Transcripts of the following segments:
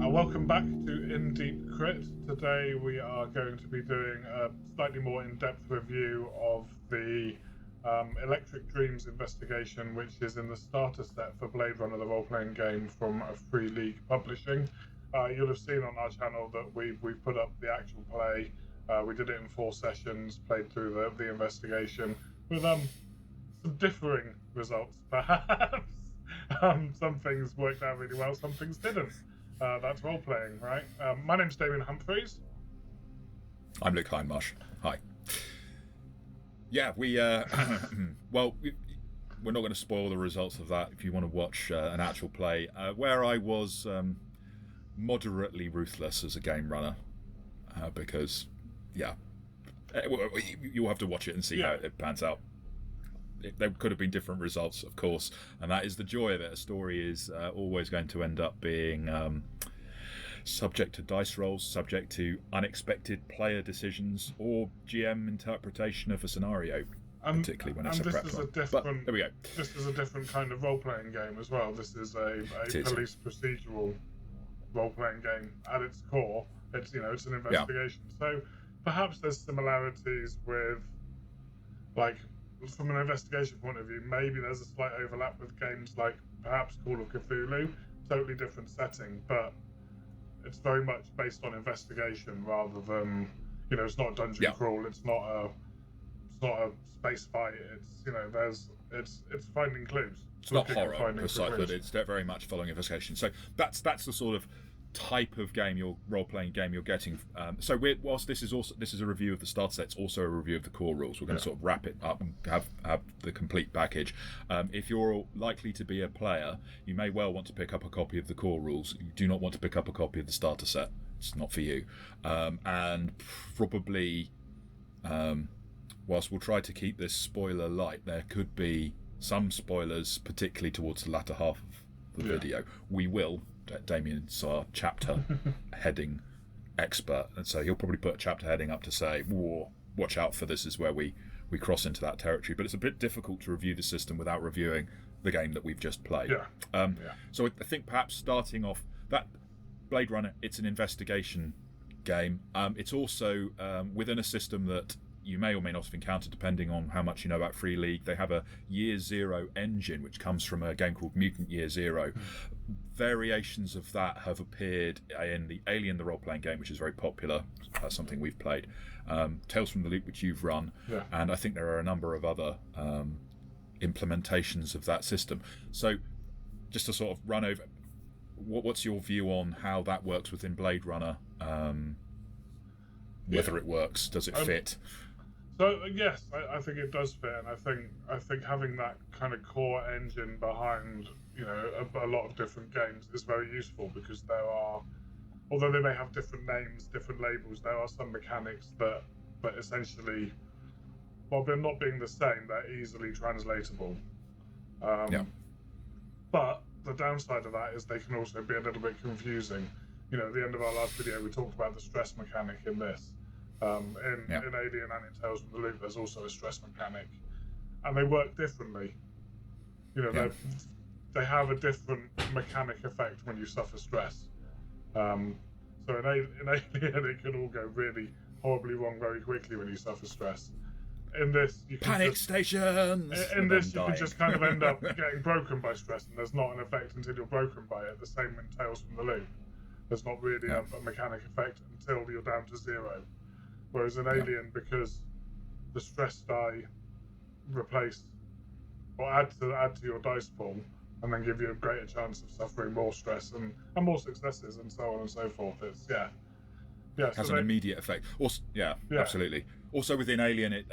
Welcome back to In Deep Crit. Today we are going to be doing a slightly more in-depth review of the Electric Dreams investigation, which is in the starter set for Blade Runner, the role-playing game from Free League Publishing. You'll have seen on our channel that we've put up the actual play. We did it in 4 sessions, played through the investigation with some differing results, perhaps. Some things worked out really well, some things didn't. That's role-playing, right? My name's Damien Humphreys. I'm Luke Hindmarsh. Hi. Yeah, well, we're not going to spoil the results of that if you want to watch an actual play, where I was moderately ruthless as a game runner, because, yeah, you'll have to watch it and see how it pans out. There could have been different results, of course, and that is the joy of it. A story is always going to end up being subject to dice rolls, subject to unexpected player decisions, or GM interpretation of a scenario, particularly when it's a prep one. But there we go. This is a different kind of role-playing game as well. This is a police procedural role-playing game at its core. It's it's an investigation. Yeah. So perhaps there's similarities with, like, from an investigation point of view, maybe there's a slight overlap with games like perhaps Call of Cthulhu, totally different setting, but it's very much based on investigation rather than, it's not a dungeon crawl, it's not a space fight, it's finding clues. It's not horror per se, but it's very much following investigation. So that's the sort of type of game, role-playing game you're getting. So whilst this is a review of the starter set, it's also a review of the core rules. We're going to sort of wrap it up and have the complete package. If you're likely to be a player, you may well want to pick up a copy of the core rules. You do not want to pick up a copy of the starter set. It's not for you. And probably, whilst we'll try to keep this spoiler light, there could be some spoilers, particularly towards the latter half of the video. We will. Damien's our chapter heading expert, and so he'll probably put a chapter heading up to say, "Whoa, watch out for this," is where we cross into that territory. But it's a bit difficult to review the system without reviewing the game that we've just played. So I think perhaps starting off, that Blade Runner, it's an investigation game. It's also within a system that you may or may not have encountered, depending on how much you know about Free League. They have a Year Zero engine, which comes from a game called Mutant Year Zero. Variations of that have appeared in the Alien, the role-playing game, which is very popular. That's something we've played. Tales from the Loop, which you've run. And I think there are a number of other implementations of that system. So just to sort of run over, what's your view on how that works within Blade Runner? Whether it works, does it fit? So yes, I think it does fit, and I think having that kind of core engine behind a lot of different games is very useful, because there are, although they may have different names, different labels, there are some mechanics that essentially, while they're not being the same, they're easily translatable. But the downside of that is they can also be a little bit confusing. At the end of our last video, we talked about the stress mechanic in this. In Alien and in Tales from the Loop, there's also a stress mechanic, and they work differently. They have a different mechanic effect when you suffer stress. So in Alien, it can all go really horribly wrong very quickly when you suffer stress. In this, you can panic stations. In this, you can just kind of end up getting broken by stress, and there's not an effect until you're broken by it. The same in Tales from the Loop. There's not really a mechanic effect until you're down to 0. Whereas in Alien, because the stress die replace or add to your dice pool, and then give you a greater chance of suffering more stress and more successes, and so on and so forth. It's has an immediate effect. Also, absolutely. Also within Alien, it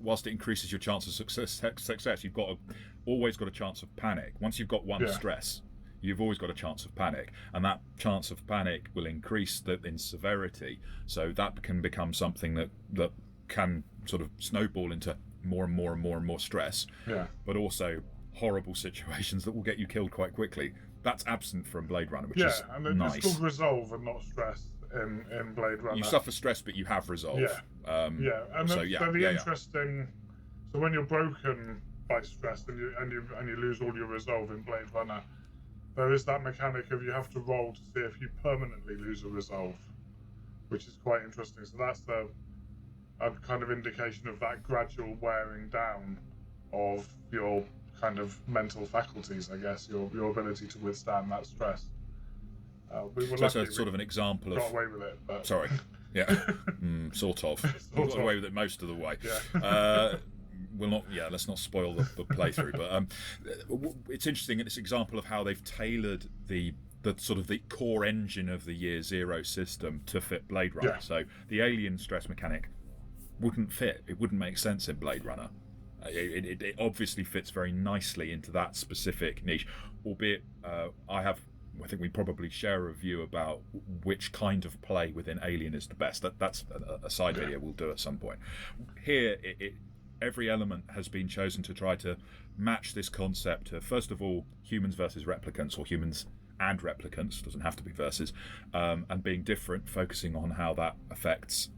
whilst it increases your chance of success, you've always got a chance of panic. Once you've got one stress, you've always got a chance of panic, and that chance of panic will increase in severity. So that can become something that can sort of snowball into more and more and more and more stress. But also horrible situations that will get you killed quite quickly. That's absent from Blade Runner, which is and nice. It's called resolve and not stress in Blade Runner. You suffer stress, but you have resolve. Interesting. So when you're broken by stress and you lose all your resolve in Blade Runner, there is that mechanic of you have to roll to see if you permanently lose a resolve, which is quite interesting. So that's a kind of indication of that gradual wearing down of your kind of mental faculties, I guess, your ability to withstand that stress. We were so lucky it's sort of an example got of. away with it. But... Sorry. Yeah. Sort of. We got away with it most of the way. Yeah. We'll not. Yeah. Let's not spoil the playthrough. But it's interesting. It's an example of how they've tailored the sort of the core engine of the Year Zero system to fit Blade Runner. Yeah. So the alien stress mechanic wouldn't fit. It wouldn't make sense in Blade Runner. It obviously fits very nicely into that specific niche, albeit I think we probably share a view about which kind of play within Alien is the best. That's a side video we'll do at some point. Here, every element has been chosen to try to match this concept of, first of all, humans versus replicants, or humans and replicants, doesn't have to be versus, and being different, focusing on how that affects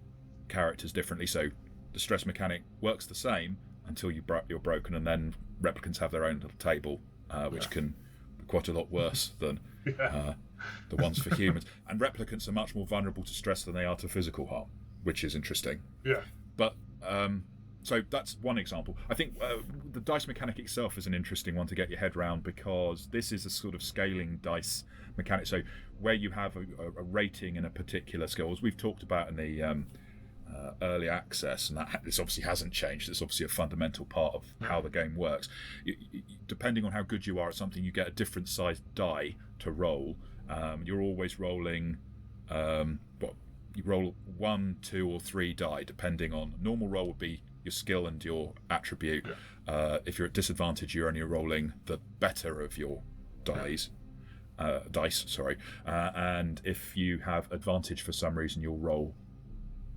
characters differently. So the stress mechanic works the same until you're broken, and then replicants have their own little table, which can be quite a lot worse than the ones for humans. And replicants are much more vulnerable to stress than they are to physical harm, which is interesting. Yeah. But so that's one example. I think the dice mechanic itself is an interesting one to get your head around, because this is a sort of scaling dice mechanic. So where you have a rating in a particular skill, as we've talked about in the early access, and this obviously hasn't changed. It's obviously a fundamental part of how the game works. Depending on how good you are at something, you get a different sized die to roll. You're always rolling you roll 1, 2, or 3 die, depending on. Normal roll would be your skill and your attribute. If you're at disadvantage, you're only rolling the better of your dice. And if you have advantage for some reason, you'll roll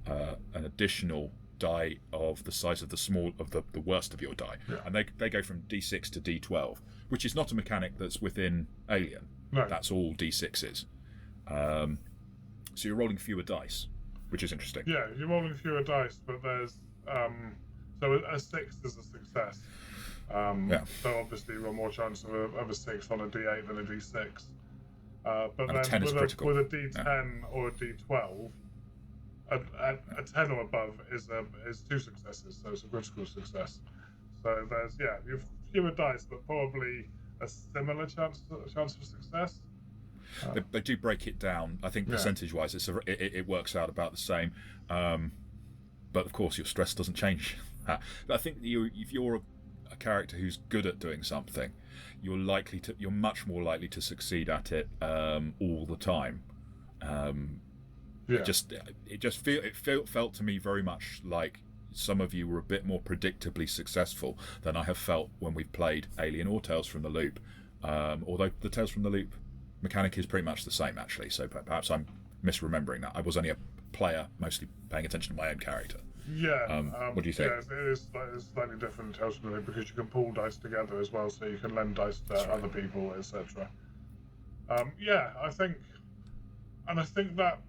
an additional die of the size of the worst of your die, and they go from D6 to D12, which is not a mechanic that's within Alien. No. That's all D6s. So you're rolling fewer dice, which is interesting. Yeah, you're rolling fewer dice, but there's so a 6 is a success. So obviously you've got more chance of a 6 on a D8 than a D6. But and then a 10 is critical. with a D10 or a D12, a 10 or above is 2 successes, so it's a critical success. So there's you've fewer dice, but probably a similar chance of success. They do break it down. I think percentage-wise, it works out about the same. But of course, your stress doesn't change. But I think if you're a character who's good at doing something, you're much more likely to succeed at it all the time. It felt to me very much like some of you were a bit more predictably successful than I have felt when we've played Alien or Tales from the Loop. Although the Tales from the Loop mechanic is pretty much the same, actually. So perhaps I'm misremembering that. I was only a player, mostly paying attention to my own character. Yeah. What do you think? Yeah, it is slightly different in Tales from the Loop because you can pool dice together as well, so you can lend dice to other people, etc. I think that.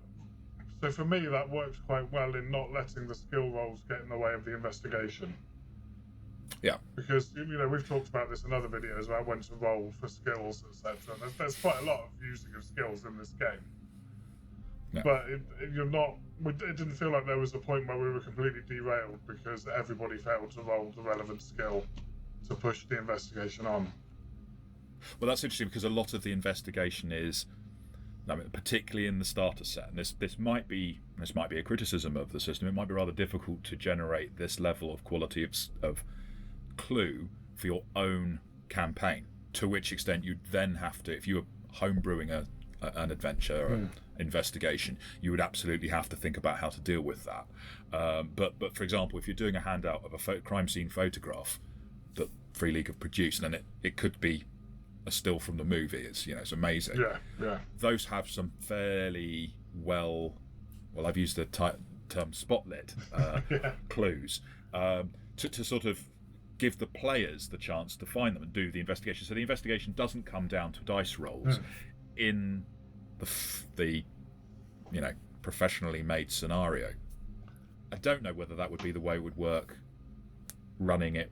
So for me, that works quite well in not letting the skill rolls get in the way of the investigation. Yeah. Because we've talked about this in other videos about when to roll for skills, etc. There's quite a lot of using of skills in this game. Yeah. But it didn't feel like there was a point where we were completely derailed because everybody failed to roll the relevant skill to push the investigation on. Well, that's interesting because a lot of the investigation is, particularly in the starter set, and this might be a criticism of the system. It might be rather difficult to generate this level of quality of clue for your own campaign. To which extent you then have to, if you were homebrewing an adventure or an investigation, you would absolutely have to think about how to deal with that. But for example, if you're doing a handout of a crime scene photograph that Free League have produced, then it could be a still from the movie. It's amazing. Yeah. Those have some fairly I've used the term spotlit clues to sort of give the players the chance to find them and do the investigation. So the investigation doesn't come down to dice rolls in the professionally made scenario. I don't know whether that would be the way it would work running it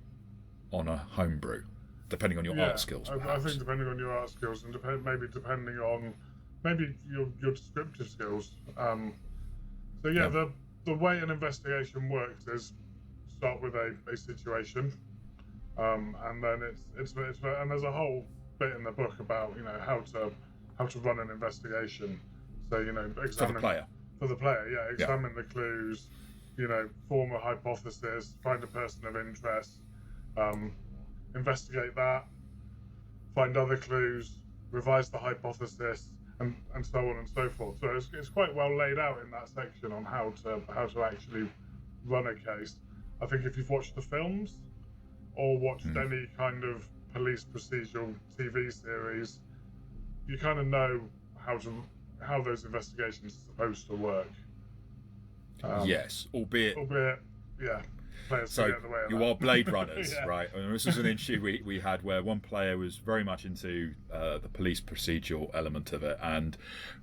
on a homebrew. depending on your art skills. I think depending on your art skills and maybe depending on your descriptive skills. The way an investigation works is start with a situation, and then it's and there's a whole bit in the book about how to run an investigation. So examine for the player, examine the clues, form a hypothesis, find a person of interest, investigate that, find other clues, revise the hypothesis, and so on and so forth. So it's quite well laid out in that section on how to actually run a case. I think if you've watched the films or watched any kind of police procedural TV series, you kind of know how those investigations are supposed to work. Yes, albeit yeah. So you are Blade Runners, right? And this is an issue we had where one player was very much into the police procedural element of it and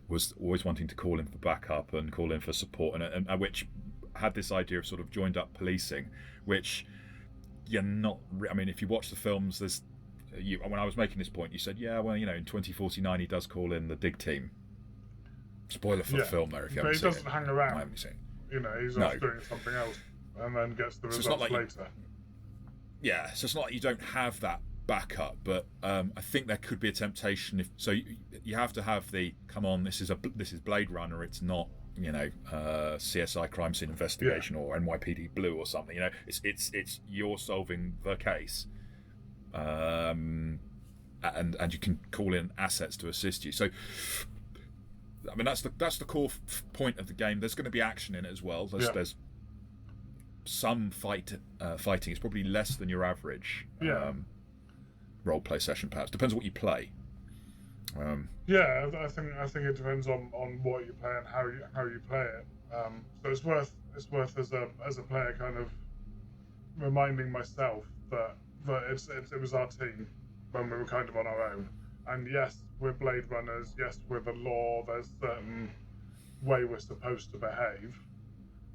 was always wanting to call in for backup and call in for support, and which had this idea of sort of joined up policing, which you're not. I mean, if you watch the films, when I was making this point, you said, in 2049 he does call in the dig team. Spoiler for the film there if you haven't seen it. But he doesn't hang around. I haven't seen it. He's off doing something else. And then gets the results later. So it's not like you don't have that backup, but I think there could be a temptation. You have to have the come on. This is Blade Runner. It's not CSI crime scene investigation or NYPD Blue or something. It's you're solving the case, and you can call in assets to assist you. So. I mean that's the core point of the game. There's going to be action in it as well. There's some fighting. It's probably less than your average role play session. Perhaps depends on what you play. I think it depends on what you play and how you play it. So it's worth as a player kind of reminding myself that it was our team when we were kind of on our own. And yes, we're Blade Runners. Yes, we're the law. There's a certain way we're supposed to behave,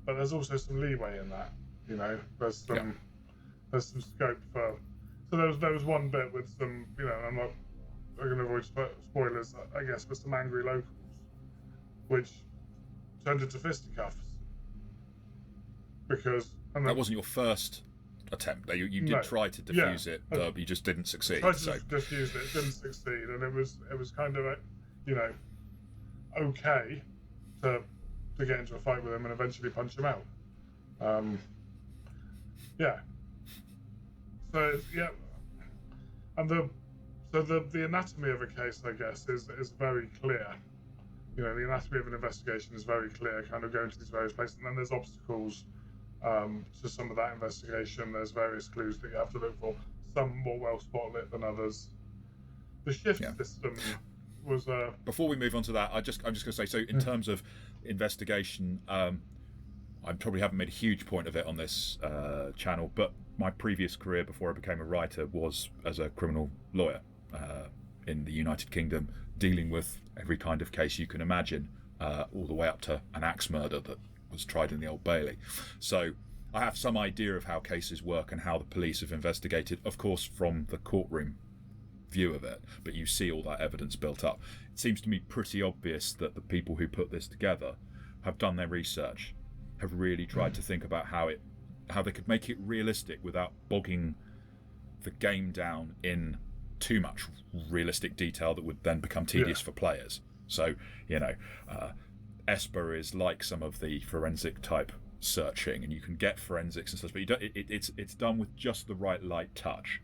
but there's also some leeway in that. There's some scope for. So there was one bit with some. I'm going to avoid spoilers, I guess, with some angry locals, which turned into fisticuffs because. That wasn't your first attempt. You did try to defuse it, but you just didn't succeed. Tried to defuse it, didn't succeed, and it was kind of okay to get into a fight with him and eventually punch him out. And the anatomy of a case, I guess, is very clear. The anatomy of an investigation is very clear, kind of going to these various places, and then there's obstacles to some of that investigation. There's various clues that you have to look for, some more well spotlit than others. The shift system was before we move on to that, I'm just going to say, so in terms of investigation, I probably haven't made a huge point of it on this channel, but my previous career before I became a writer was as a criminal lawyer in the United Kingdom, dealing with every kind of case you can imagine, all the way up to an axe murder that was tried in the Old Bailey. So I have some idea of how cases work and how the police have investigated, of course, from the courtroom view of it, but you see all that evidence built up. It seems to me pretty obvious that the people who put this together have done their research, have really tried to think about how they could make it realistic without bogging the game down in too much realistic detail that would then become tedious for players. So Esper is like some of the forensic type searching, and you can get forensics and stuff, but it's done with just the right light touch,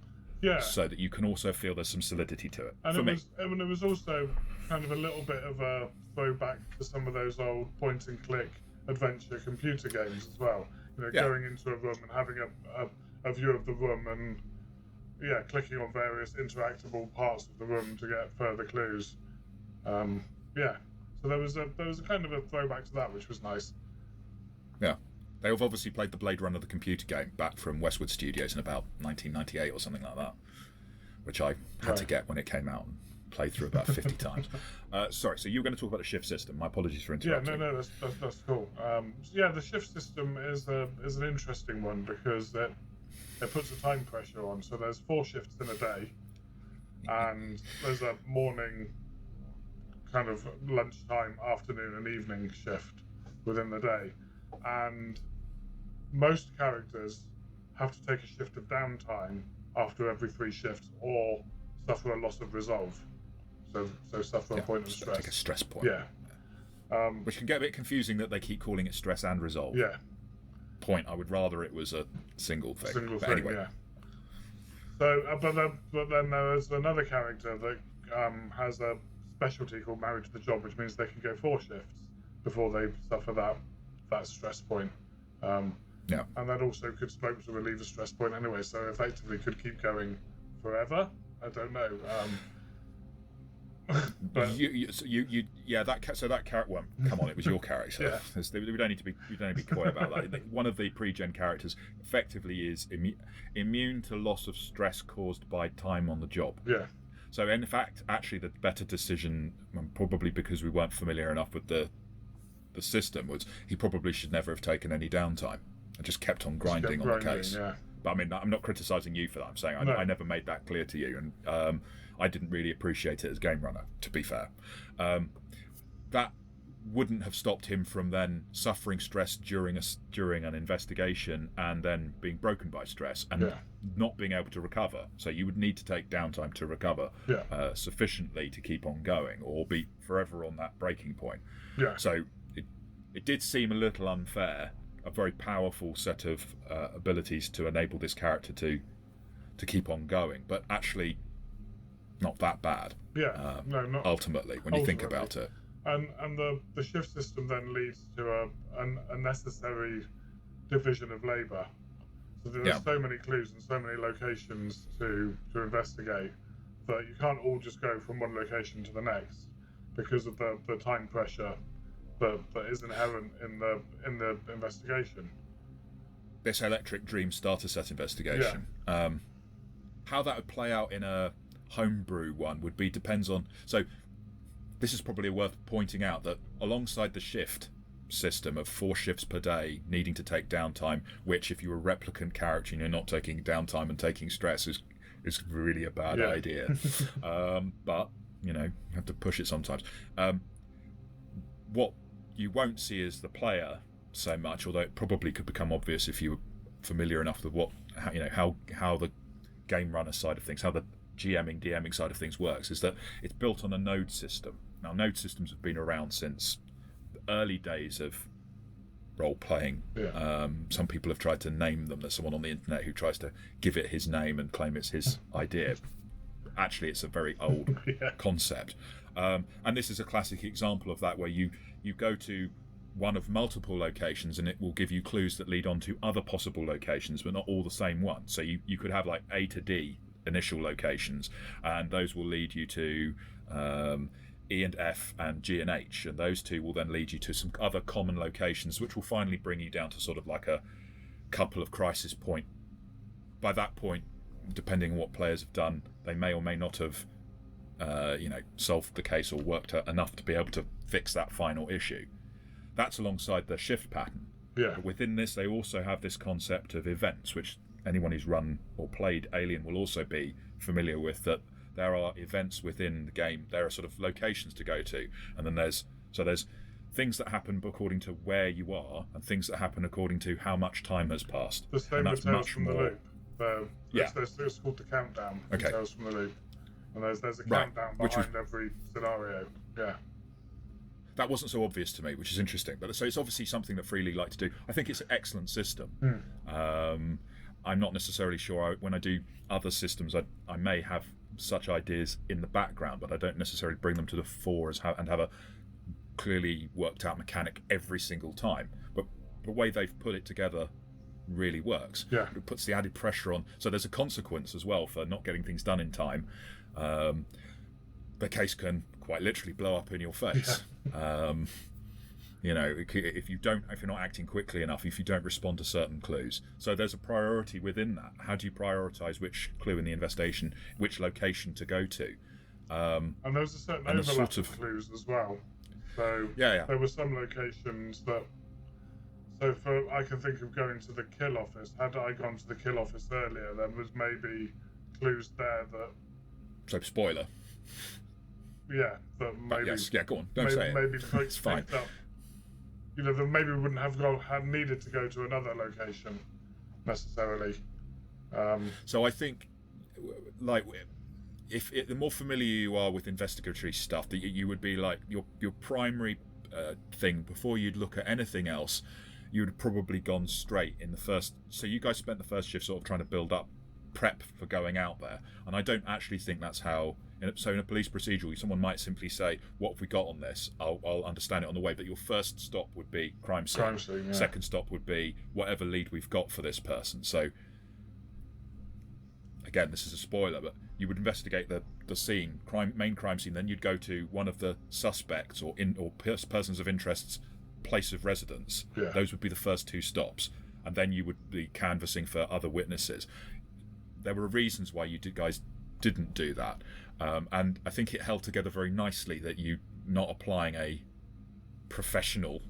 so that you can also feel there's some solidity to it. And it was also kind of a little bit of a throwback to some of those old point and click adventure computer games as well. Going into a room and having a view of the room and clicking on various interactable parts of the room to get further clues. So there was a kind of a throwback to that, which was nice. Yeah, they have obviously played the Blade Runner, the computer game, back from Westwood Studios in about 1998 or something like that, which I had to get when it came out and play through about 50 times. Sorry, so you were going to talk about the shift system. My apologies for interrupting. No, that's cool. The shift system is an interesting one because it it puts a time pressure on. So there's 4 shifts in a day, and there's a morning, kind of lunchtime, afternoon, and evening shift within the day, and most characters have to take a shift of downtime after every 3 shifts, or suffer a loss of resolve. So suffer a point of stress. Take a stress point. Yeah. Which can get a bit confusing that they keep calling it stress and resolve. Yeah. Point. I would rather it was a single thing. Anyway. Yeah. So, but then there is another character that has a specialty called Married to the Job, which means they can go 4 shifts before they suffer that stress point. Yeah. And that also could smoke to relieve a stress point anyway, so effectively could keep going forever. I don't know. But that character. Well, come on, it was your character. Yeah. We don't need to be coy about that. One of the pre-gen characters effectively is immune to loss of stress caused by time on the job. Yeah. So in fact, actually, the better decision, probably because we weren't familiar enough with the system, was he probably should never have taken any downtime and just kept on grinding on the case. Yeah. But I mean, I'm not criticising you for that. I'm saying I never made that clear to you, and I didn't really appreciate it as game runner, to be fair. That wouldn't have stopped him from then suffering stress during an investigation and then being broken by stress and not being able to recover. So you would need to take downtime to recover sufficiently to keep on going, or be forever on that breaking point. Yeah. So it did seem a little unfair. A very powerful set of abilities to enable this character to keep on going, but actually not that bad. Yeah, not ultimately when you think about it. And the shift system then leads to a necessary division of labour. So there's so many clues and so many locations to investigate that you can't all just go from one location to the next because of the time pressure that is inherent in the investigation. This Electric Dream starter set investigation. How that would play out in a homebrew one depends on. So this is probably worth pointing out that alongside the shift system of 4 shifts per day, needing to take downtime, which if you're a replicant character and you're not taking downtime and taking stress is really a bad idea. But you have to push it sometimes. What you won't see is the player so much, although it probably could become obvious if you were familiar enough with how the game runner side of things, how the DMing side of things works, is that it's built on a node system. Now, node systems have been around since the early days of role-playing. Some people have tried to name them. There's someone on the internet who tries to give it his name and claim it's his idea. Actually, it's a very old concept. And this is a classic example of that, where you go to one of multiple locations and it will give you clues that lead on to other possible locations, but not all the same one. So you could have like A to D initial locations, and those will lead you to E and F and G and H, and those two will then lead you to some other common locations, which will finally bring you down to sort of like a couple of crisis point. By that point, depending on what players have done, they may or may not have solved the case or worked out enough to be able to fix that final issue. That's alongside the shift pattern. But within this, they also have this concept of events, which anyone who's run or played Alien will also be familiar with, that there are events within the game. There are sort of locations to go to, and then there's things that happen according to where you are, and things that happen according to how much time has passed. The same with Tales from the Loop. It's called the countdown. Okay. Tales from the Loop, and there's a countdown behind every scenario. Yeah. That wasn't so obvious to me, which is interesting. But so it's obviously something that Freely like to do. I think it's an excellent system. I'm not necessarily sure. When I do other systems, I may have such ideas in the background, but I don't necessarily bring them to the fore and have a clearly worked out mechanic every single time. But the way they've put it together really works. It puts the added pressure on. So there's a consequence as well for not getting things done in time. The case can quite literally blow up in your face. If you're not acting quickly enough, if you don't respond to certain clues. So there's a priority within that. How do you prioritize which clue in the investigation, which location to go to? And there's a certain overlap of clues as well. So there were some locations that, So I can think of going to the kill office. Had I gone to the kill office earlier, then there's maybe clues there that. So spoiler. Yeah, but maybe. Yes, yeah, go on. Don't say it. Maybe It's fine. up. Then maybe we wouldn't have had needed to go to another location necessarily. So I think, like, if the more familiar you are with investigatory stuff, that you would be like your primary thing before you'd look at anything else, you'd have probably gone straight in the first. So you guys spent the first shift sort of trying to build up prep for going out there, and I don't actually think that's how. So in a police procedural, someone might simply say, "What have we got on this? I'll understand it on the way." But your first stop would be crime scene. Crime scene, yeah. Second stop would be whatever lead we've got for this person. So again, this is a spoiler, but you would investigate the scene, main crime scene. Then you'd go to one of the suspects or persons of interest's place of residence. Yeah. Those would be the first two stops, and then you would be canvassing for other witnesses. There were reasons why you guys didn't do that, and I think it held together very nicely that you not applying a professional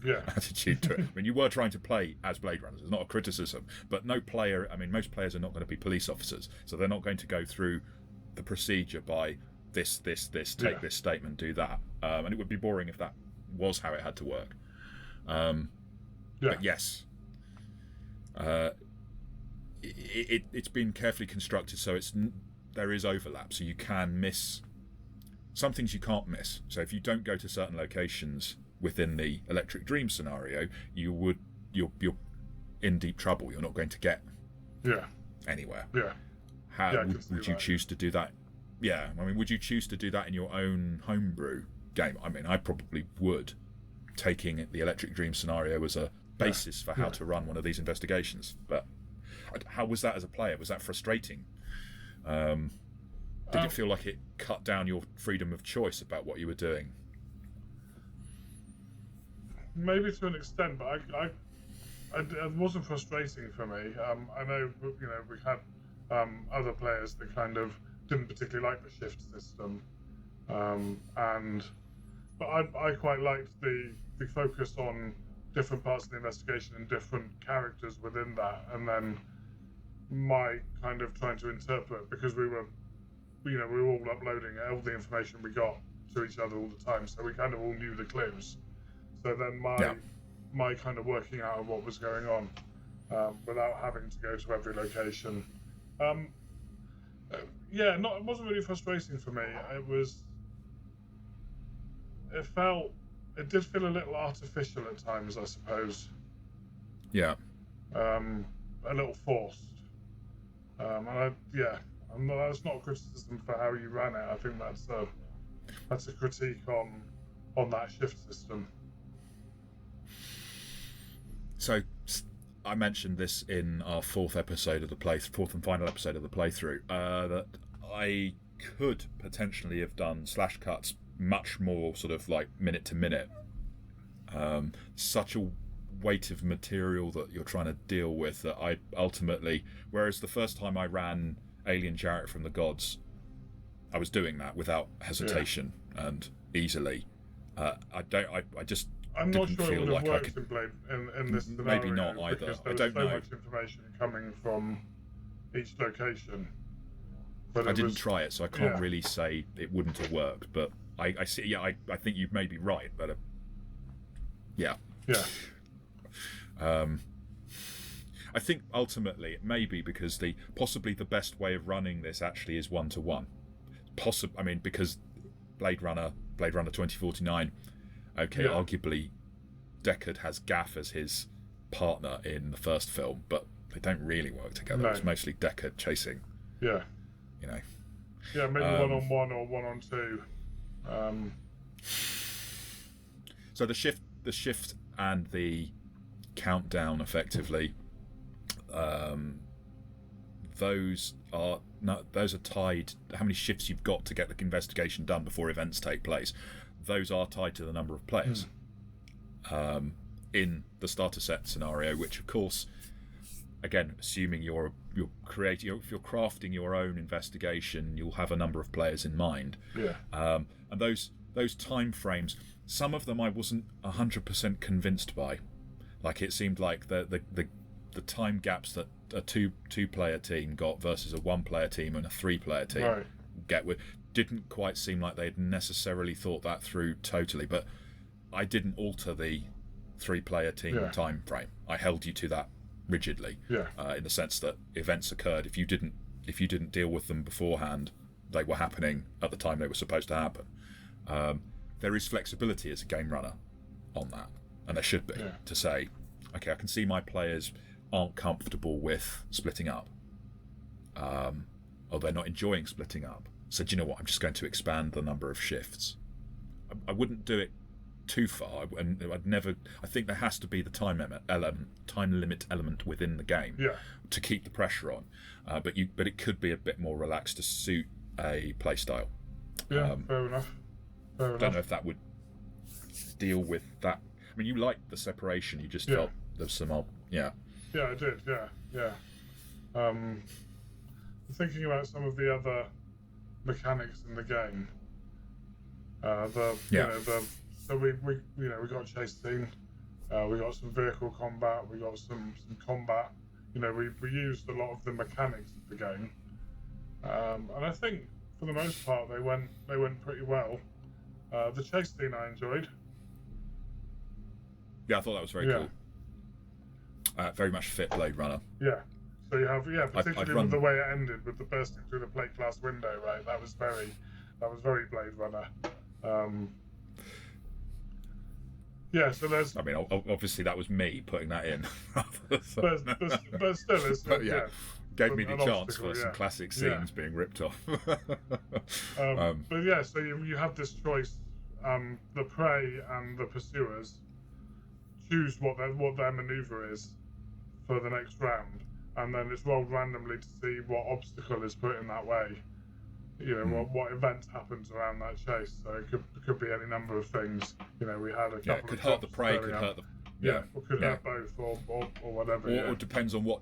attitude to it. I mean, you were trying to play as Blade Runners. It's not a criticism, but no player. I mean, most players are not going to be police officers, so they're not going to go through the procedure by this, take this statement, do that, and it would be boring if that was how it had to work. But yes. It's been carefully constructed so there is overlap, so you can miss some things you can't miss. So if you don't go to certain locations within the Electric Dream scenario, you're in deep trouble. You're not going to get anywhere. Would you choose to do that? Yeah, I mean, would you choose to do that in your own homebrew game? I mean, I probably would, taking the Electric Dream scenario as a basis for how to run one of these investigations. But how was that as a player? Was that frustrating? Did it feel like it cut down your freedom of choice about what you were doing? Maybe to an extent, but it wasn't frustrating for me. I know, we had other players that kind of didn't particularly like the shift system, but I quite liked the focus on different parts of the investigation and different characters within that, and then my kind of trying to interpret, because we were all uploading all the information we got to each other all the time, so we kind of all knew the clues. So then my kind of working out of what was going on without having to go to every location. It wasn't really frustrating for me. It did feel a little artificial at times, I suppose. Yeah. A little forced. That's not a criticism for how you ran it. I think that's a critique on that shift system. So I mentioned this in our fourth and final episode of the playthrough, that I could potentially have done slash cuts much more sort of like minute to minute. Such a weight of material that you're trying to deal with that I ultimately, whereas the first time I ran Alien Jarrett from the Gods, I was doing that without hesitation and easily. I'm not sure it would have worked in this scenario. Maybe not either. I don't know. Much information coming from each location. But I didn't try it, so I can't really say it wouldn't have worked. But I see. Yeah, I think you may be right. But yeah. I think ultimately it may be because possibly the best way of running this actually is 1-to-1. I mean, because Blade Runner 2049. Okay, arguably, Deckard has Gaff as his partner in the first film, but they don't really work together. No. It's mostly Deckard chasing. Yeah. Yeah, maybe 1-on-1 or 1-on-2. So the shift and the countdown, effectively, those are tied. How many shifts you've got to get the investigation done before events take place? Those are tied to the number of players in the starter set scenario, which of course, again, assuming you're creating, if you're crafting your own investigation, you'll have a number of players in mind. And those time frames, some of them I wasn't 100% convinced by. Like it seemed like the time gaps that a two-player team got versus a one-player team and a three-player team didn't quite seem like they'd necessarily thought that through totally. But I didn't alter the three-player team time frame. I held you to that rigidly, in the sense that events occurred. If you didn't deal with them beforehand, they were happening at the time they were supposed to happen. There is flexibility as a game runner on that, and there should be, to say, okay, I can see my players aren't comfortable with splitting up, or they're not enjoying splitting up. So do you know what? I'm just going to expand the number of shifts. I wouldn't do it too far, and I'd never. I think there has to be the time limit element within the game to keep the pressure on. But it could be a bit more relaxed to suit a play style. Yeah, fair enough. I don't know if that would deal with that. I mean, you liked the separation. You just felt there's some old. Yeah, I did. Yeah. Thinking about some of the other mechanics in the game. So we got chase scene. We got some vehicle combat. We got some combat. We used a lot of the mechanics of the game, and I think for the most part they went pretty well. The chase scene I enjoyed. Yeah, I thought that was very cool. Very much fit Blade Runner. Yeah. So you have particularly with the way it ended with the bursting through the plate glass window, right? That was very Blade Runner. So there's. I mean, obviously that was me putting that in. but still, it's gave me the chance for some classic scenes being ripped off. So you have this choice. The prey and the pursuers choose what their maneuver is for the next round, and then it's rolled randomly to see what obstacle is put in that way. What event happens around that chase. So it could be any number of things. We had a couple. It could hurt the prey. Could hurt the. Or could hurt both, or whatever. Or it depends on what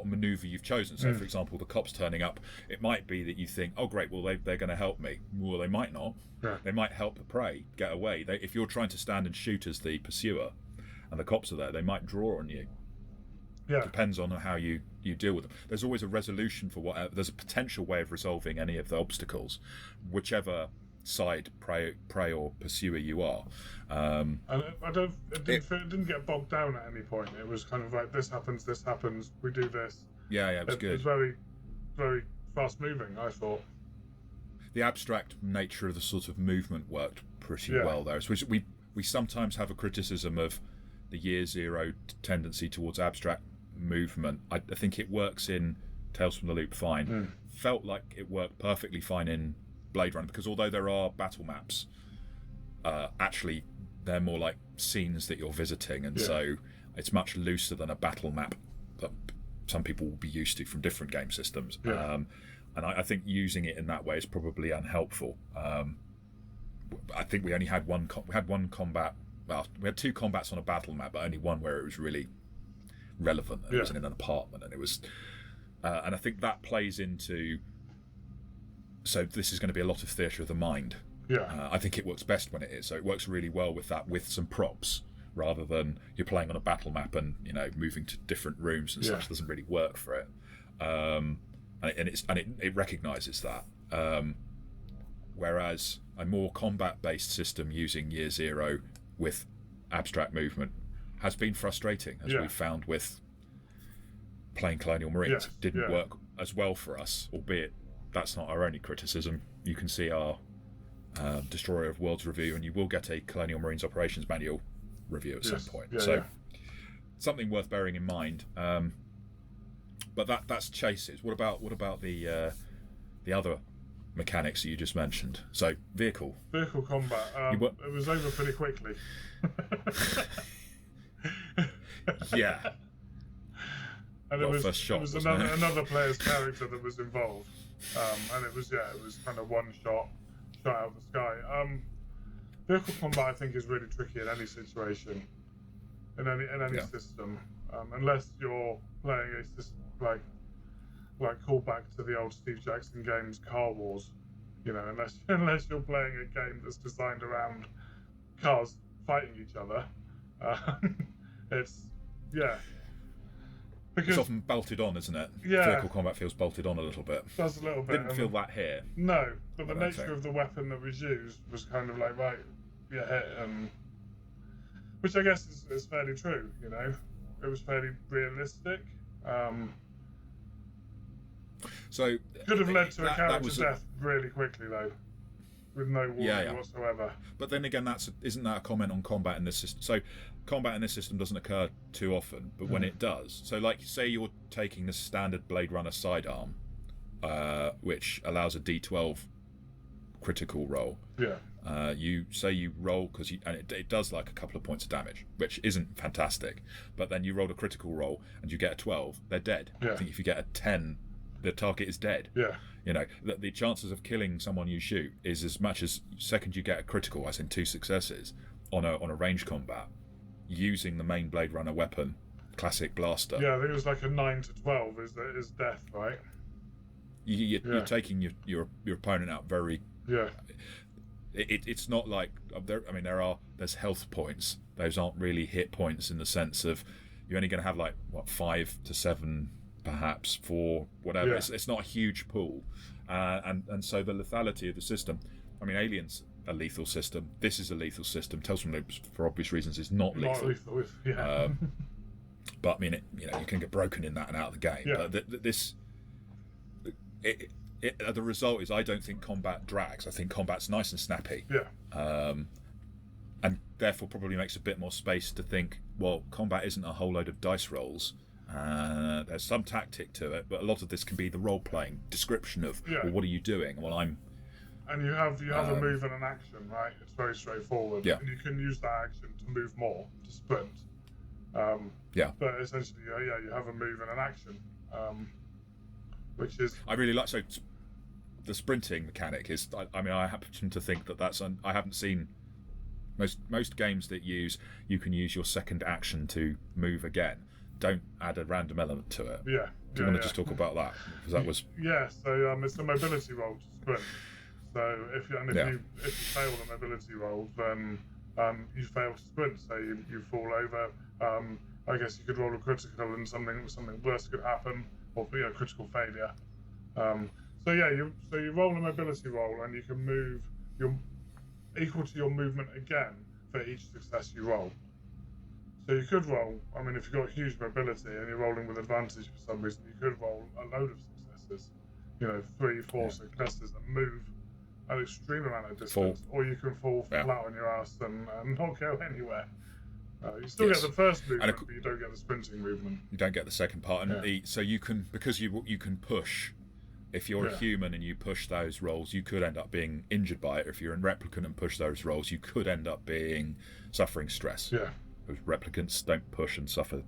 maneuver you've chosen. So, for example, the cops turning up, it might be that you think, oh great, well they're going to help me. Well, they might not. They might help the prey get away. If you're trying to stand and shoot as the pursuer, and the cops are there, they might draw on you. Depends on how you deal with them. There's always a resolution for whatever. There's a potential way of resolving any of the obstacles, whichever side prey or pursuer you are. And it didn't get bogged down at any point. It was kind of like this happens, we do this. It was good. It was very, very fast moving, I thought. The abstract nature of the sort of movement worked pretty well there. So we sometimes have a criticism of the Year Zero tendency towards abstract movement. I think it works in Tales from the Loop fine. Felt like it worked perfectly fine in Blade Runner, because although there are battle maps, actually they're more like scenes that you're visiting, and so it's much looser than a battle map that some people will be used to from different game systems. And I think using it in that way is probably unhelpful. I think we only had one combat. Well, we had two combats on a battle map, but only one where it was really relevant. It was in an apartment, and it was, and I think that plays into. So this is going to be a lot of theatre of the mind. I think it works best when it is. So it works really well with that, with some props, rather than you're playing on a battle map and moving to different rooms and such. Doesn't really work for it. And it recognises that. Whereas a more combat-based system using Year Zero with abstract movement has been frustrating, as we've found with playing Colonial Marines. It didn't work as well for us, albeit that's not our only criticism. You can see our Destroyer of Worlds review, and you will get a Colonial Marines Operations Manual review at some point. Something worth bearing in mind. But that's chases. What about the other mechanics that you just mentioned? So vehicle combat. It was over pretty quickly. And it was another player's character that was involved, and it was kind of one shot out of the sky. Vehicle combat, I think, is really tricky in any situation, in any system, unless you're playing a system like call back to the old Steve Jackson games, Car Wars. Unless you're playing a game that's designed around cars fighting each other, Yeah. It's Because often bolted on, isn't it? Yeah. Vehicle combat feels bolted on a little bit. does a little bit. Didn't feel that here. No, but the I don't nature think. of the weapon that was used was kind of like, right, you hit, and which I guess is fairly true. You know, it was fairly realistic. So Could have led to a character was death really quickly though, with no warning whatsoever. But then again, isn't that a comment on combat in this system? So combat in this system doesn't occur too often, but when it does, so like say you're taking the standard Blade Runner sidearm, which allows a D12 critical roll. Yeah. You say you roll and it does like a couple of points of damage, which isn't fantastic. But then you roll a critical roll and you get a 12, they're dead. Yeah. I think if you get a 10, the target is dead. Yeah. You know, the chances of killing someone you shoot is as much as second you get a critical, as in 2 successes on a range combat, using the main Blade Runner weapon, classic blaster. Yeah, I think it was like a 9 to 12 is death, right? You're taking your opponent out very. Yeah. It's not like there's health points. Those aren't really hit points in the sense of you're only going to have like 5 to 7 perhaps for whatever. Yeah. It's not a huge pool, and so the lethality of the system. I mean, Alien's a lethal system. This is a lethal system. Tales from the Loop, for obvious reasons, is not lethal. Yeah. But I mean, you can get broken in that and out of the game. Yeah. But the result is I don't think combat drags. I think combat's nice and snappy. Yeah. And therefore probably makes a bit more space to think, well, combat isn't a whole load of dice rolls. There's some tactic to it, but a lot of this can be the role-playing description of, well, what are you doing? Well, I'm... And you have a move and an action, right? It's very straightforward. Yeah. And you can use that action to move more, to sprint. But essentially, you have a move and an action, which is... I really like... So the sprinting mechanic is... I happen to think that's... I haven't seen... Most games that you can use your second action to move again don't add a random element to it. Yeah. Do you want to just talk about that? Because that was... Yeah, so it's a mobility roll to sprint. So if you fail the mobility roll, then you fail to sprint. So you fall over. I guess you could roll a critical and something worse could happen, or critical failure. So you roll a mobility roll and you can move equal to your movement again for each success you roll. So you could roll, if you've got huge mobility and you're rolling with advantage for some reason, you could roll a load of successes, 3, 4 successes and move an extreme amount of distance, or you can fall flat on your ass and not go anywhere. You still get the first movement, but you don't get the sprinting movement. You don't get the second part, and so you can, because you can push. If you're a human and you push those rolls, you could end up being injured by it. If you're a replicant and push those rolls, you could end up suffering stress. Yeah. Because replicants don't push and suffer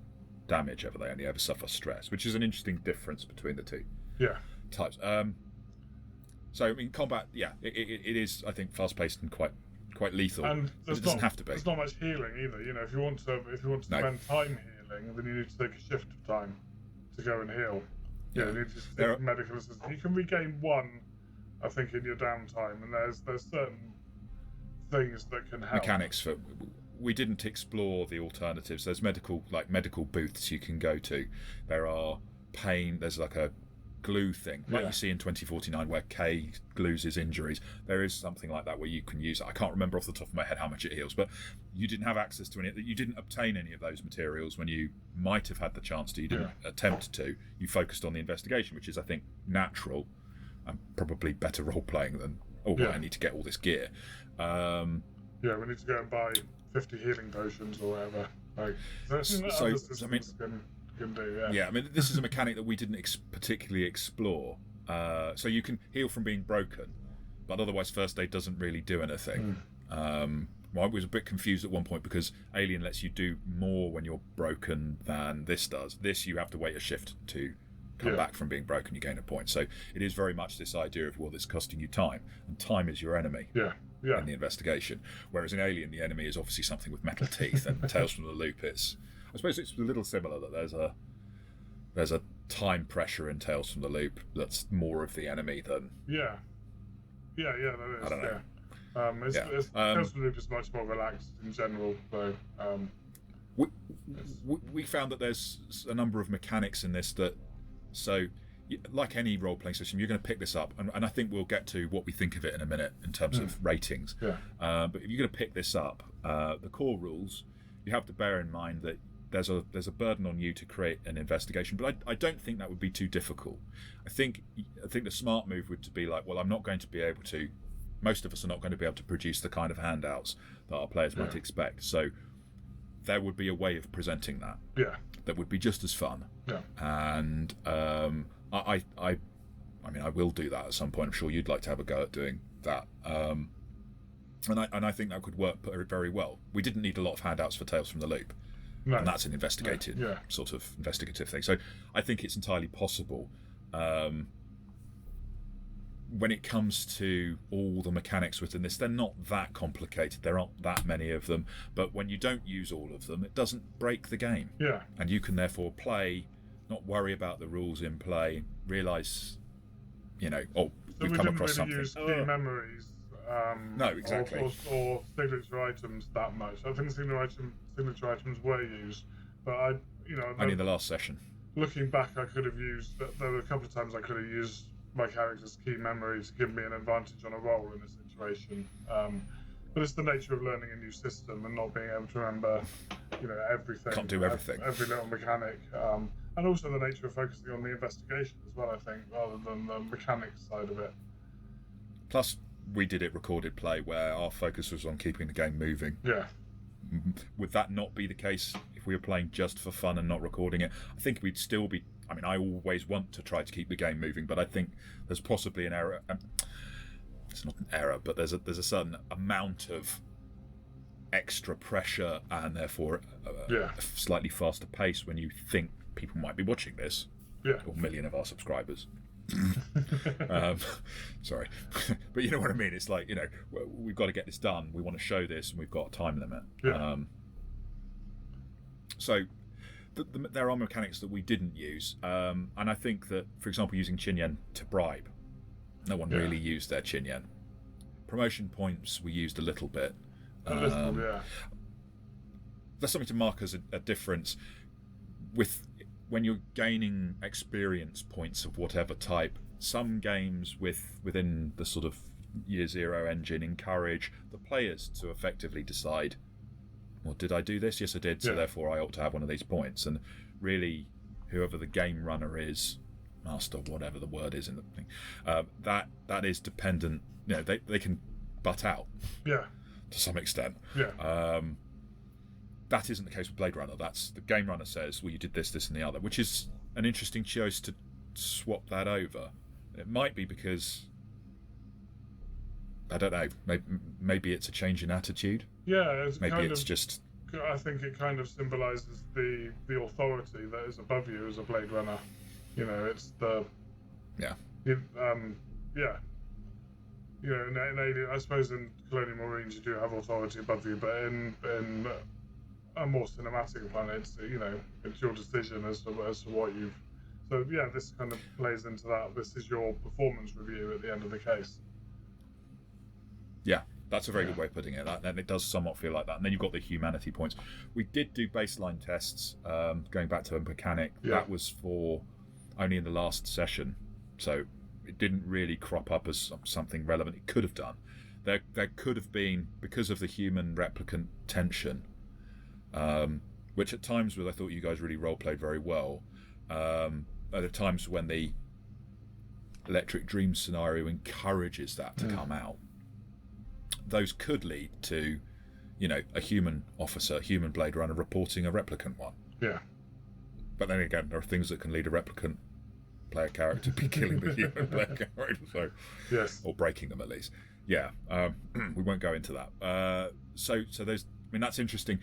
damage ever; they only ever suffer stress, which is an interesting difference between the two types. So combat, it is, I think, fast-paced and quite lethal. And it doesn't have to be. There's not much healing either. If you want to spend time healing, then you need to take a shift of time to go and heal. You need to take medical assistance. You can regain 1, I think, in your downtime, and there's certain things that can help. Mechanics for. We didn't explore the alternatives. There's medical booths you can go to. There's like a glue thing, like you see in 2049 where Kay glues his injuries. There is something like that where you can use it. I can't remember off the top of my head how much it heals, but you didn't have access to any. You didn't obtain any of those materials when you might have had the chance to. You didn't attempt to. You focused on the investigation, which is, I think, natural and probably better role playing than I need to get all this gear. We need to go and buy 50 healing potions or whatever. Can do, this is a mechanic that we didn't particularly explore. So you can heal from being broken, but otherwise first aid doesn't really do anything. I was a bit confused at one point because Alien lets you do more when you're broken than this does. This, you have to wait a shift to come back from being broken. You gain a point. So it is very much this idea of, it's costing you time, and time is your enemy. In the investigation. Whereas in Alien, the enemy is obviously something with metal teeth, and Tales from the Loop, I suppose it's a little similar, that there's a time pressure in Tales from the Loop that's more of the enemy than... That is. I don't know. Tales from the Loop is much more relaxed in general, though. we found that there's a number of mechanics in this that, so like any role-playing system, you're going to pick this up, and I think we'll get to what we think of it in a minute in terms of ratings. But if you're going to pick this up, the core rules, you have to bear in mind that there's a burden on you to create an investigation, but I don't think that would be too difficult. I think the smart move would be like, well, I'm not going to be able to. Most of us are not going to be able to produce the kind of handouts that our players might expect. So there would be a way of presenting that. That would be just as fun. And I mean, I will do that at some point. I'm sure you'd like to have a go at doing that. And I think that could work very well. We didn't need a lot of handouts for Tales from the Loop. No. And that's an sort of investigative thing. So I think it's entirely possible. When it comes to all the mechanics within this, they're not that complicated. There aren't that many of them. But when you don't use all of them, it doesn't break the game. And you can therefore play, not worry about the rules in play, realise, we've come across something. Use key memories. No, exactly. Or signature items that much. I think signature items were used, but only in the last session. Looking back, I could have used. There were a couple of times I could have used my character's key memory to give me an advantage on a roll in a situation. But it's the nature of learning a new system and not being able to remember, everything. Can't do everything. Every little mechanic. And also the nature of focusing on the investigation as well, I think, rather than the mechanics side of it. Plus, we did it recorded play where our focus was on keeping the game moving. Would that not be the case if we were playing just for fun and not recording it? I think we'd still be. I mean, I always want to try to keep the game moving, but I think there's possibly an error. It's not an error, but there's a certain amount of extra pressure and therefore a slightly faster pace when you think people might be watching this. Or a million of our subscribers. Sorry, but you know what I mean. It's like, we've got to get this done. We want to show this, and we've got a time limit. So there are mechanics that we didn't use, and I think that, for example, using Chin Yen to bribe, no one really used their Chin Yen. Promotion points we used a little bit. There's something to mark as a difference with when you're gaining experience points of whatever type. Some games within the sort of Year Zero engine encourage the players to effectively decide, well, did I do this? Yes, I did, so therefore I ought to have one of these points. And really, whoever the game runner is, master, whatever the word is in the thing, that is dependent. They can butt out to some extent. That isn't the case with Blade Runner. That's the game runner says, well, you did this, this, and the other, which is an interesting choice to swap that over. It might be because, I don't know, maybe it's a change in attitude. Just. I think it kind of symbolises the authority that is above you as a Blade Runner. It's the. In Alien, I suppose in Colonial Marines you do have authority above you, but in a more cinematic planet, it's your decision as to what you've. So this kind of plays into that. This is your performance review at the end of the case. Yeah, that's a very good way of putting it. And it does somewhat feel like that. And then you've got the humanity points. We did do baseline tests, going back to a mechanic. That was for only in the last session, so it didn't really crop up as something relevant. It could have done. There could have been, because of the human replicant tension, which at times I thought you guys really role-played very well. At times when the Electric Dream scenario encourages that to come out, those could lead to, a human officer, human Blade Runner reporting a replicant one. But then again, there are things that can lead a replicant player character to be killing the human player character, or breaking them at least. We won't go into that. So there's, that's interesting.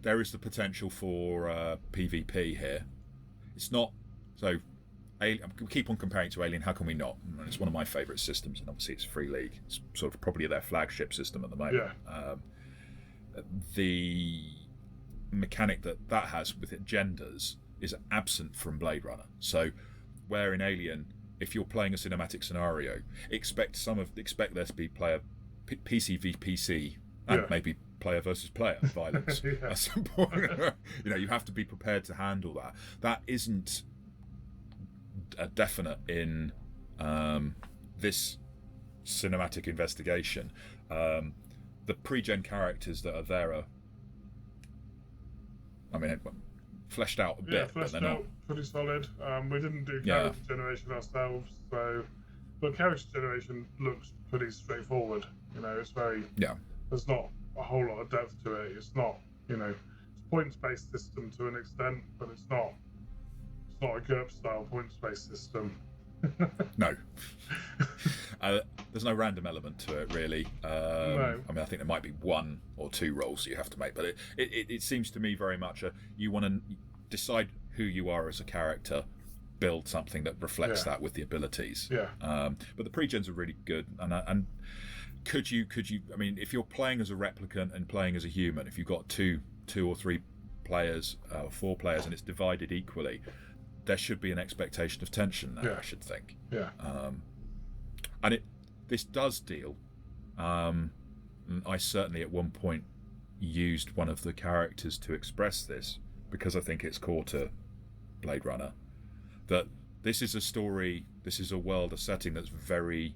There is the potential for PvP here. It's not so. We keep on comparing it to Alien. How can we not? And it's one of my favourite systems, and obviously it's Free League. It's sort of probably their flagship system at the moment. The mechanic that has with it genders is absent from Blade Runner. So where in Alien, if you're playing a cinematic scenario, expect there to be player PC v PC and maybe player versus player violence at some point. You have to be prepared to handle that. That isn't a definite in this cinematic investigation. The pre-gen characters that are there are, fleshed out a bit. Yeah, fleshed out, pretty solid. We didn't do character generation ourselves, but character generation looks pretty straightforward. It's very There's not a whole lot of depth to it. It's not it's a points-based system to an extent, but it's not a GURP style points-based system. No. There's no random element to it, really. No. I think there might be 1 or 2 rolls you have to make, but it seems to me very much you want to decide who you are as a character, build something that reflects that with the abilities. Yeah. But the pre-gens are really good, and could you? If you're playing as a replicant and playing as a human, if you've got two or 3 players, 4 players, and it's divided equally, there should be an expectation of tension there, I should think. Yeah. And this does deal. I certainly at one point used one of the characters to express this, because I think it's core to Blade Runner, that this is a story, this is a world, a setting that's very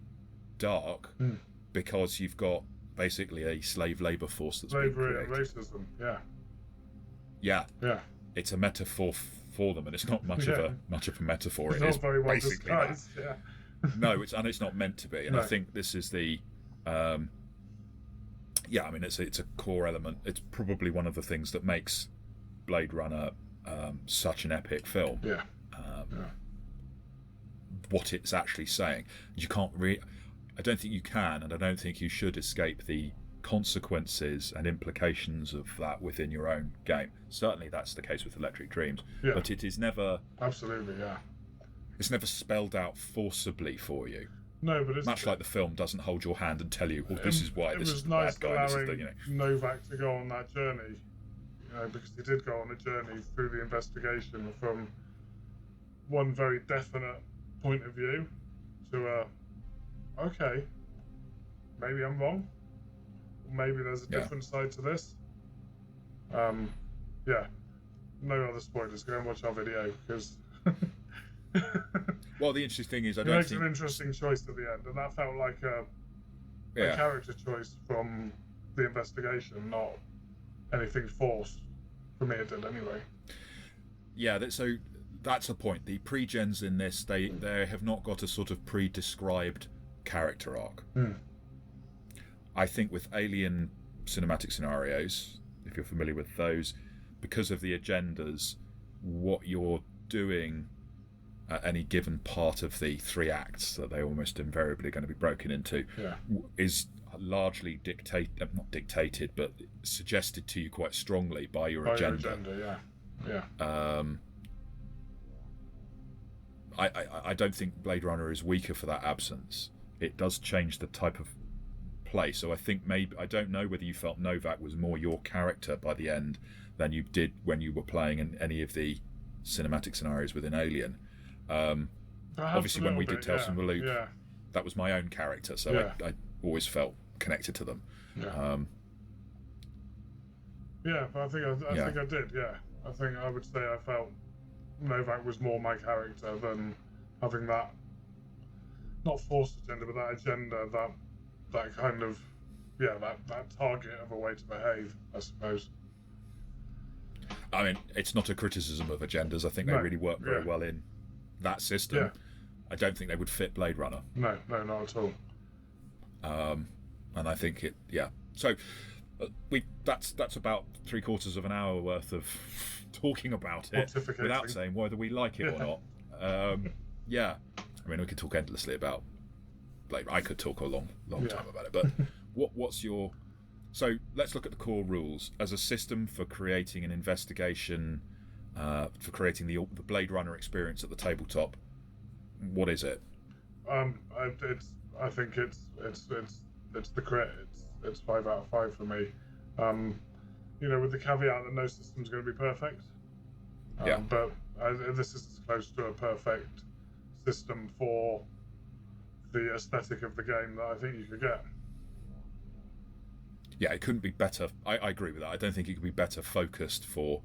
dark, because you've got basically a slave labour force that's been created. Slavery and racism, Yeah. Yeah. It's a metaphor for them, and it's not much of a metaphor. It's it not is very well basically disguised. that. No, it's not meant to be, and I think this is the it's a core element. It's probably one of the things that makes Blade Runner such an epic film. What it's actually saying, you can't I don't think you can, and I don't think you should escape the consequences and implications of that within your own game. Certainly that's the case with Electric Dreams, but it is never it's never spelled out forcibly for you. No, but it's much like the film doesn't hold your hand and tell you, well, this is why this is the nice bad guy. This is the, Novak to go on that journey, because he did go on a journey through the investigation from one very definite point of view to okay, maybe I'm wrong. Maybe there's a different side to this. No other spoilers. Go and watch our video, because. Well, the interesting thing is, he makes an interesting choice at the end, and that felt like a character choice from the investigation, not anything forced. For me, it did anyway. Yeah, so that's a point. The pre-gens in this, they have not got a sort of pre-described character arc. I think with Alien cinematic scenarios, if you're familiar with those, because of the agendas, what you're doing at any given part of the 3 acts that they almost invariably are going to be broken into is largely not dictated, but suggested to you quite strongly by your agenda. I don't think Blade Runner is weaker for that absence. It does change the type of play. So I think I don't know whether you felt Novak was more your character by the end than you did when you were playing in any of the cinematic scenarios within Alien. Obviously, when we did Tales from the Loop, that was my own character, so I always felt connected to them. But I think I did. I think I would say I felt Novak was more my character than having that, not forced agenda, but that agenda, that kind of that target of a way to behave, I suppose. I mean, it's not a criticism of agendas. I think they really work very well in that system. I don't think they would fit Blade Runner. No, not at all. And I think So that's about 3/4 of an hour worth of talking about it without saying whether we like it or not. I mean, we could talk endlessly about Blade. I could talk a long time about it. But what's your? So let's look at the core rules as a system for creating an investigation, for creating the Blade Runner experience at the tabletop. What is it? I think it's the correct. It's 5 out of 5 for me. With the caveat that no system's going to be perfect. But this is as close to a perfect system for the aesthetic of the game that I think you could get. Yeah, it couldn't be better. I agree with that. I don't think it could be better focused for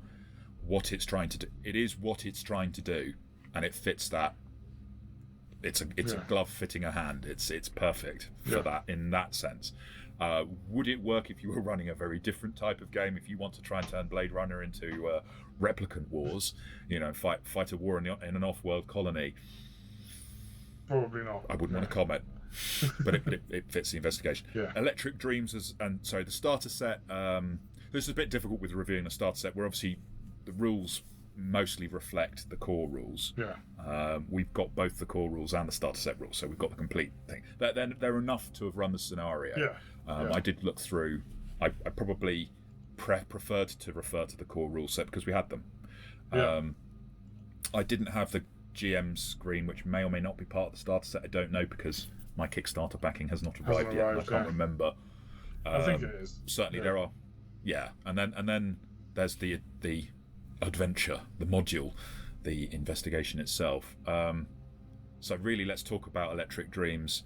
what it's trying to do. It is what it's trying to do, and it fits that. It's a glove fitting a hand. It's perfect for that in that sense. Would it work if you were running a very different type of game? If you want to try and turn Blade Runner into replicant wars, fight a war in an off-world colony? Probably not. I wouldn't want to comment, but it fits the investigation. Yeah. Electric Dreams the starter set. This is a bit difficult with reviewing the starter set, where obviously the rules mostly reflect the core rules. Yeah. We've got both the core rules and the starter set rules, so we've got the complete thing. They're enough to have run the scenario. Yeah. I did look through. I probably preferred to refer to the core rule set because we had them. Yeah. I didn't have the GM screen, which may or may not be part of the starter set. I don't know because my Kickstarter backing has not arrived yet, and I can't remember. I think it is. Certainly there are. Yeah, and then there's the adventure, the module, the investigation itself. So really, let's talk about Electric Dreams.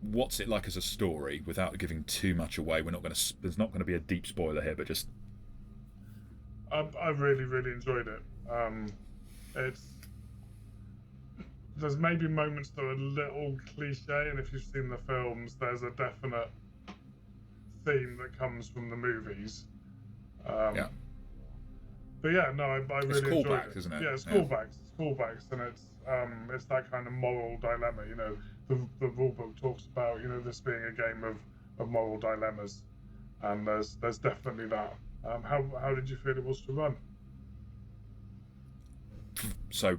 What's it like as a story, without giving too much away? There's not going to be a deep spoiler here, but just. I really, really enjoyed it. There's maybe moments that are a little cliche, and if you've seen the films, there's a definite theme that comes from the movies. Yeah. But yeah, no, I really enjoyed it. Isn't it? Yeah, it's callbacks. It's callbacks, and it's that kind of moral dilemma. The rule book talks about this being a game of moral dilemmas, and there's definitely that. How did you feel it was to run? So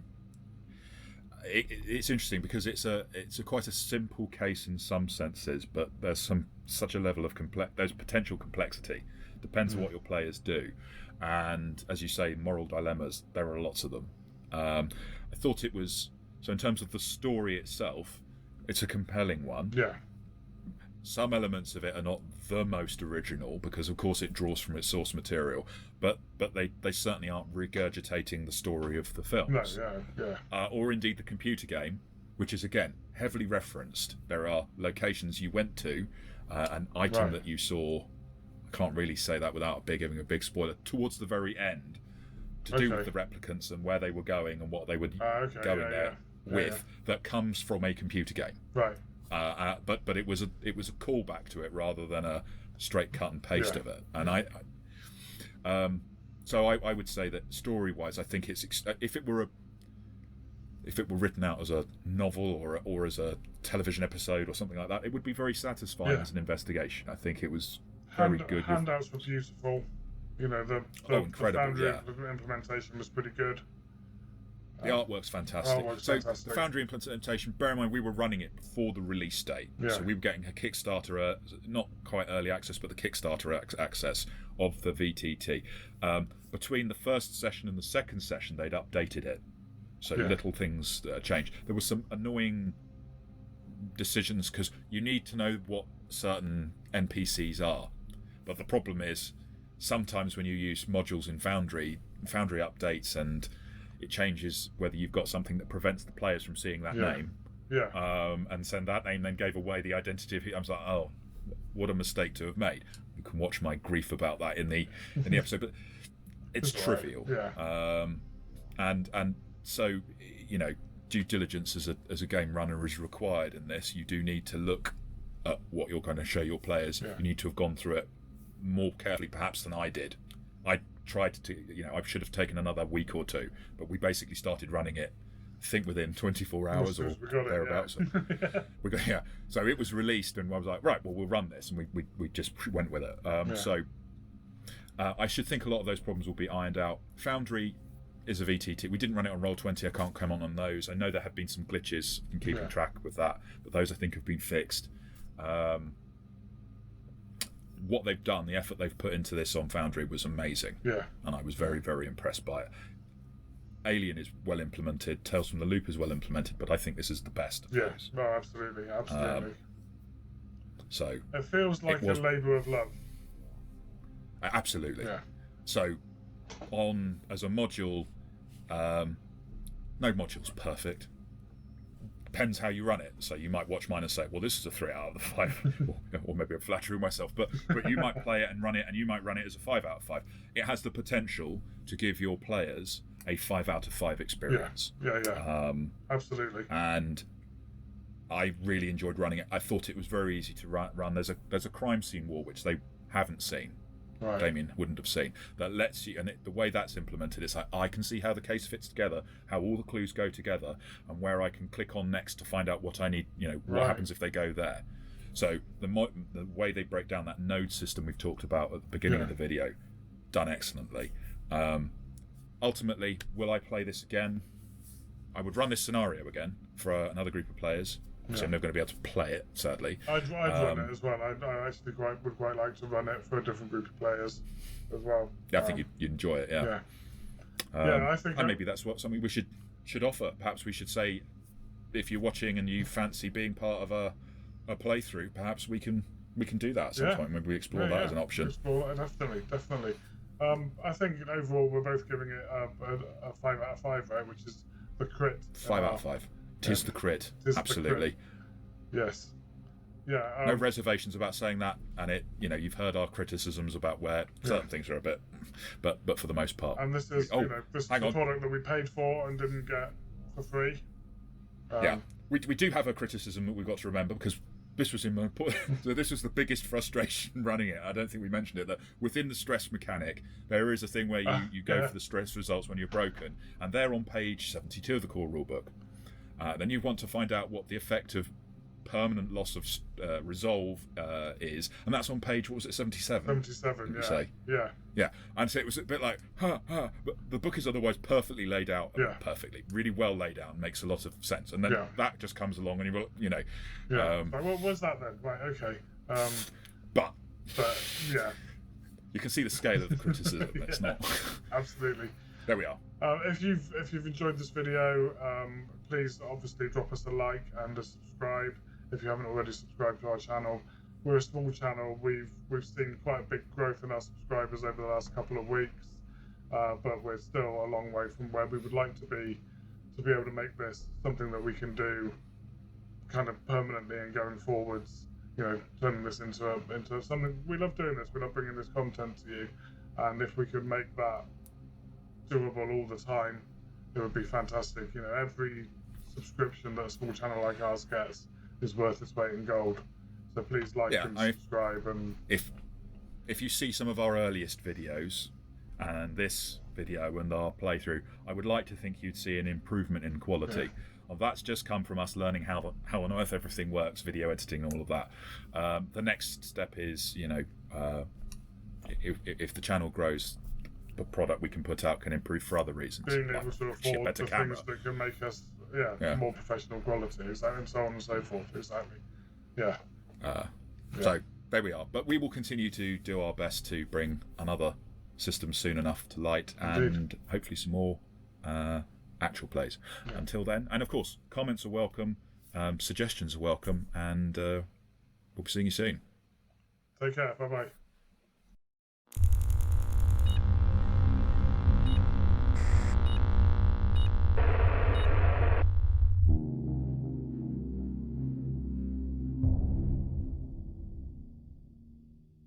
it's interesting because it's a quite a simple case in some senses, but there's such a level of there's potential complexity. Depends on what your players do, and as you say, moral dilemmas. There are lots of them. I thought it was so in terms of the story itself, it's a compelling one. Yeah. Some elements of it are not the most original because, of course, it draws from its source material, but they certainly aren't regurgitating the story of the films. No, yeah. Or indeed the computer game, which is again heavily referenced. There are locations you went to, an item that you saw. I can't really say that without giving a big spoiler. Towards the very end, to do with the replicants and where they were going and what they were going there with, that comes from a computer game. Right. But it was a callback to it rather than a straight cut and paste of it. And so I would say that story-wise, I think it's if it were written out as a novel or as a television episode or something like that, it would be very satisfying as an investigation. I think it was very good. Handouts were beautiful. The Foundry implementation was pretty good. The artwork's fantastic. The Foundry implementation, bear in mind we were running it before the release date. So we were getting a Kickstarter, not quite early access, but the Kickstarter access of the VTT. Between the first session and the second session, they'd updated it. So little things changed. There were some annoying decisions because you need to know what certain NPCs are. But the problem is, sometimes when you use modules in Foundry updates and it changes whether you've got something that prevents the players from seeing that name. Yeah. And send that name then gave away the identity of. I was like, oh, what a mistake to have made. You can watch my grief about that in the episode, but it's trivial. Right. Yeah. And so due diligence as a game runner is required in this. You do need to look at what you're going to show your players. You need to have gone through it more carefully perhaps than I did. I tried to, I should have taken another week or two, but we basically started running it, I think within 24 hours or thereabouts. So it was released, and I was like, right, well, we'll run this, and we just went with it. So I should think a lot of those problems will be ironed out. Foundry is a VTT. We didn't run it on Roll20. I can't come on those. I know there have been some glitches in keeping track with that, but those I think have been fixed. What they've done, the effort they've put into this on Foundry was amazing. Yeah. And I was very, very impressed by it. Alien is well implemented, Tales from the Loop is well implemented, but I think this is the best. Yeah, no, absolutely. So it feels like a labour of love. Absolutely. Yeah. So as a module, no module's perfect. depends how you run it. So you might watch mine and say, well, this is a 3 out of 5, or maybe I'm flattering myself, but you might play it and run it, and you might run it as a 5 out of 5. It has the potential to give your players a 5 out of 5 experience. Yeah. Absolutely. And I really enjoyed running it. I thought it was very easy to run. There's a crime scene wall which they haven't seen. Right. Damien wouldn't have seen, that lets you, and the way that's implemented, it's like I can see how the case fits together, how all the clues go together, and where I can click on next to find out what I need, what happens if they go there. So the way they break down that node system we've talked about at the beginning of the video, done excellently. Ultimately, will I play this again? I would run this scenario again for another group of players. So I'm never going to be able to play it, sadly. I'd run it as well. I actually would quite like to run it for a different group of players as well. Yeah, I think you'd enjoy it. Yeah. I think. And maybe that's something we should offer. Perhaps we should say, if you're watching and you fancy being part of a playthrough, perhaps we can do that at some point. Maybe we explore that as an option. Definitely. I think overall we're both giving it a 5 out of 5, right? Which is the crit. 5 out of 5. Tis the crit. Absolutely. The crit. Yes. Yeah. No reservations about saying that, and you've heard our criticisms about where certain things are a bit, but for the most part. And this is this is the product that we paid for and didn't get for free. We do have a criticism that we've got to remember, because this was so this was the biggest frustration running it. I don't think we mentioned it, that within the stress mechanic there is a thing where you go for the stress results when you're broken, and they're on page 72 of the core rulebook. Then you want to find out what the effect of permanent loss of resolve is, and that's on page, what was it, 77? 77, you say? Yeah. And so it was a bit like, but the book is otherwise perfectly laid out, really well laid out, and makes a lot of sense. And then that just comes along, and like, what was that then? Right, okay. But yeah, you can see the scale of the criticism. It's not absolutely. There we are. If you've enjoyed this video, please obviously drop us a like and a subscribe if you haven't already subscribed to our channel. We're a small channel. We've seen quite a big growth in our subscribers over the last couple of weeks, but we're still a long way from where we would like to be able to make this something that we can do kind of permanently and going forwards. Turning this into something. We love doing this. We love bringing this content to you, and if we could make that doable all the time, it would be fantastic. Every subscription that a small channel like ours gets is worth its weight in gold. So please like and subscribe. And if you see some of our earliest videos and this video and our playthrough, I would like to think you'd see an improvement in quality. Well, that's just come from us learning how on earth everything works, video editing and all of that. The next step is, if the channel grows, the product we can put out can improve for other reasons. Being able to afford the things that can make us more professional quality, and so on and so forth. Exactly. So there we are. But we will continue to do our best to bring another system soon enough to light, and hopefully some more actual plays. Until then, and of course, comments are welcome, suggestions are welcome, and we'll be seeing you soon. Take care. Bye bye.